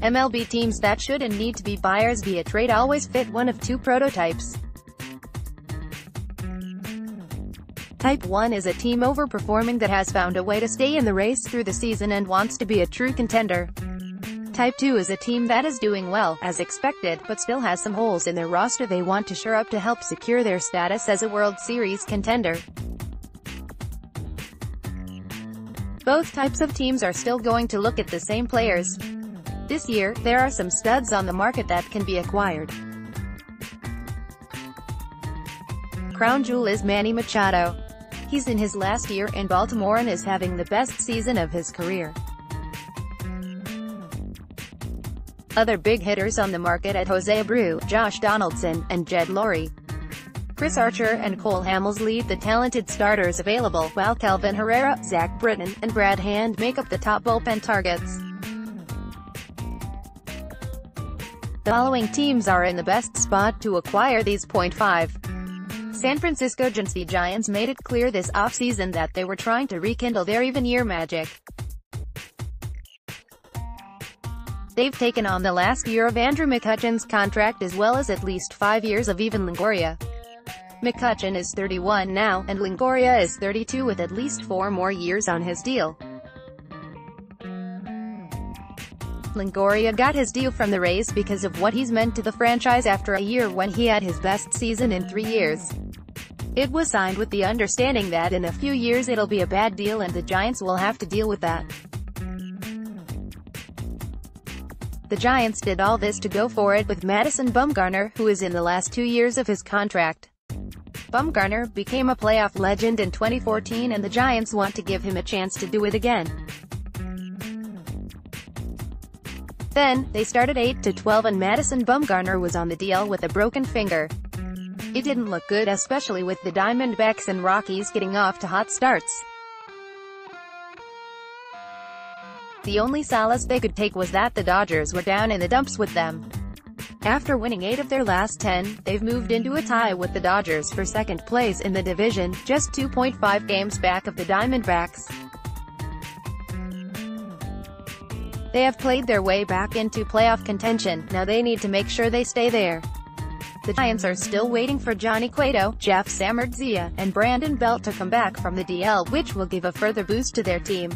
MLB teams that should and need to be buyers via trade always fit one of two prototypes. Type 1 is a team overperforming that has found a way to stay in the race through the season and wants to be a true contender. Type 2 is a team that is doing well, as expected, but still has some holes in their roster they want to shore up to help secure their status as a World Series contender. Both types of teams are still going to look at the same players. This year, there are some studs on the market that can be acquired. Crown jewel is Manny Machado. He's in his last year in Baltimore and is having the best season of his career. Other big hitters on the market are Jose Abreu, Josh Donaldson, and Jed Lowrie. Chris Archer and Cole Hamels lead the talented starters available, while Kelvin Herrera, Zach Britton, and Brad Hand make up the top bullpen targets. The following teams are in the best spot to acquire these. 5. San Francisco Giants. The Giants made it clear this offseason that they were trying to rekindle their even-year magic. They've taken on the last year of Andrew McCutchen's contract as well as at least 5 years of Evan Longoria. McCutchen is 31 now, and Longoria is 32 with at least 4 more years on his deal. Longoria got his deal from the Rays because of what he's meant to the franchise after a year when he had his best season in 3 years. It was signed with the understanding that in a few years it'll be a bad deal and the Giants will have to deal with that. The Giants did all this to go for it with Madison Bumgarner, who is in the last 2 years of his contract. Bumgarner became a playoff legend in 2014 and the Giants want to give him a chance to do it again. Then, they started 8-12 and Madison Bumgarner was on the DL with a broken finger. It didn't look good, especially with the Diamondbacks and Rockies getting off to hot starts. The only solace they could take was that the Dodgers were down in the dumps with them. After winning 8 of their last 10, they've moved into a tie with the Dodgers for second place in the division, just 2.5 games back of the Diamondbacks. They have played their way back into playoff contention, now they need to make sure they stay there. The Giants are still waiting for Johnny Cueto, Jeff Samardzija, and Brandon Belt to come back from the DL, which will give a further boost to their team.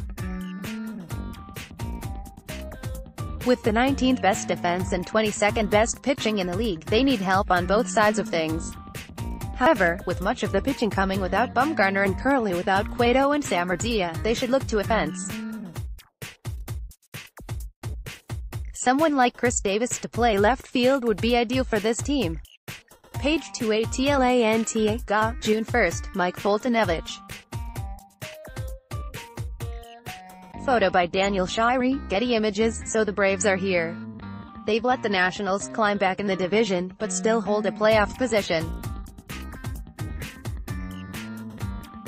With the 19th best defense and 22nd best pitching in the league, they need help on both sides of things. However, with much of the pitching coming without Bumgarner and currently without Cueto and Samardzija, they should look to offense. Someone like Chris Davis to play left field would be ideal for this team. Page 2 Atlanta, Ga, June 1st, Mike Foltynewicz. Photo by Daniel Shirey, Getty Images. So the Braves are here. They've let the Nationals climb back in the division, but still hold a playoff position.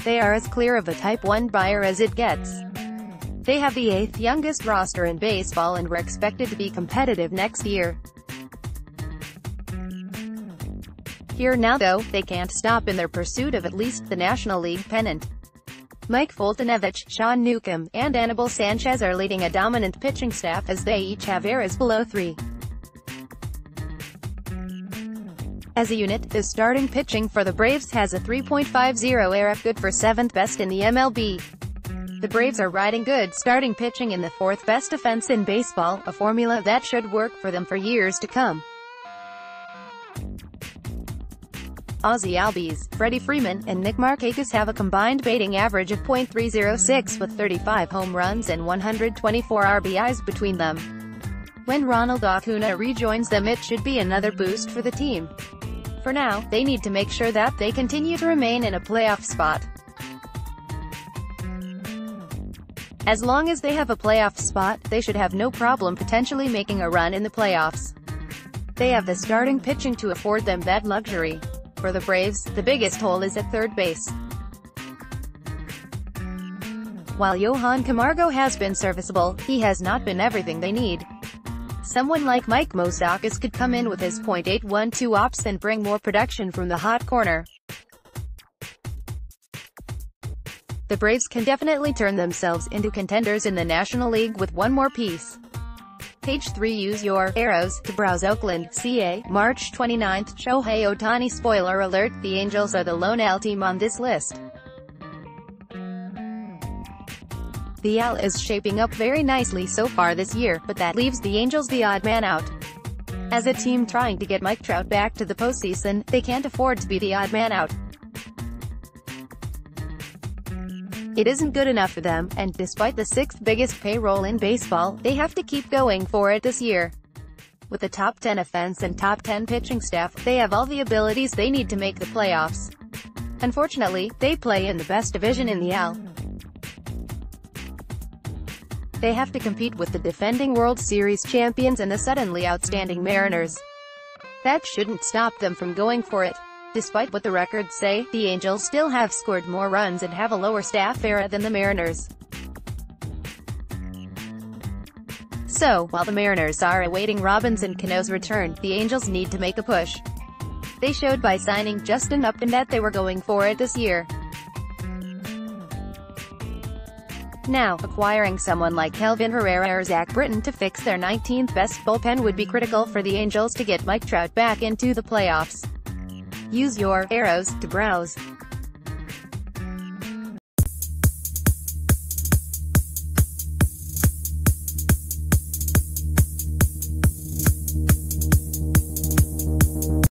They are as clear of a Type 1 buyer as it gets. They have the 8th youngest roster in baseball and were expected to be competitive next year. Here now though, they can't stop in their pursuit of at least the National League pennant. Mike Foltynewicz, Sean Newcomb, and Anibal Sanchez are leading a dominant pitching staff as they each have ERAs below 3. As a unit, the starting pitching for the Braves has a 3.50 ERA, good for 7th best in the MLB. The Braves are riding good starting pitching in the 4th best defense in baseball, a formula that should work for them for years to come. Ozzie Albies, Freddie Freeman, and Nick Markakis have a combined batting average of .306 with 35 home runs and 124 RBIs between them. When Ronald Acuna rejoins them, it should be another boost for the team. For now, they need to make sure that they continue to remain in a playoff spot. As long as they have a playoff spot, they should have no problem potentially making a run in the playoffs. They have the starting pitching to afford them that luxury. For the Braves, the biggest hole is at third base. While Johan Camargo has been serviceable, he has not been everything they need. Someone like Mike Moustakas could come in with his .812 ops and bring more production from the hot corner. The Braves can definitely turn themselves into contenders in the National League with one more piece. Page 3. Use your arrows to browse Oakland, CA, March 29. Shohei Ohtani. Spoiler alert, the Angels are the lone AL team on this list. The AL is shaping up very nicely so far this year, but that leaves the Angels the odd man out. As a team trying to get Mike Trout back to the postseason, they can't afford to be the odd man out. It isn't good enough for them, and despite the sixth biggest payroll in baseball, they have to keep going for it this year. With a top 10 offense and top 10 pitching staff, they have all the abilities they need to make the playoffs. Unfortunately, they play in the best division in the AL. They have to compete with the defending World Series champions and the suddenly outstanding Mariners. That shouldn't stop them from going for it. Despite what the records say, the Angels still have scored more runs and have a lower staff era than the Mariners. So, while the Mariners are awaiting Robbins and Cano's return, the Angels need to make a push. They showed by signing Justin Upton that they were going for it this year. Now, acquiring someone like Kelvin Herrera or Zach Britton to fix their 19th best bullpen would be critical for the Angels to get Mike Trout back into the playoffs. Use your arrows to browse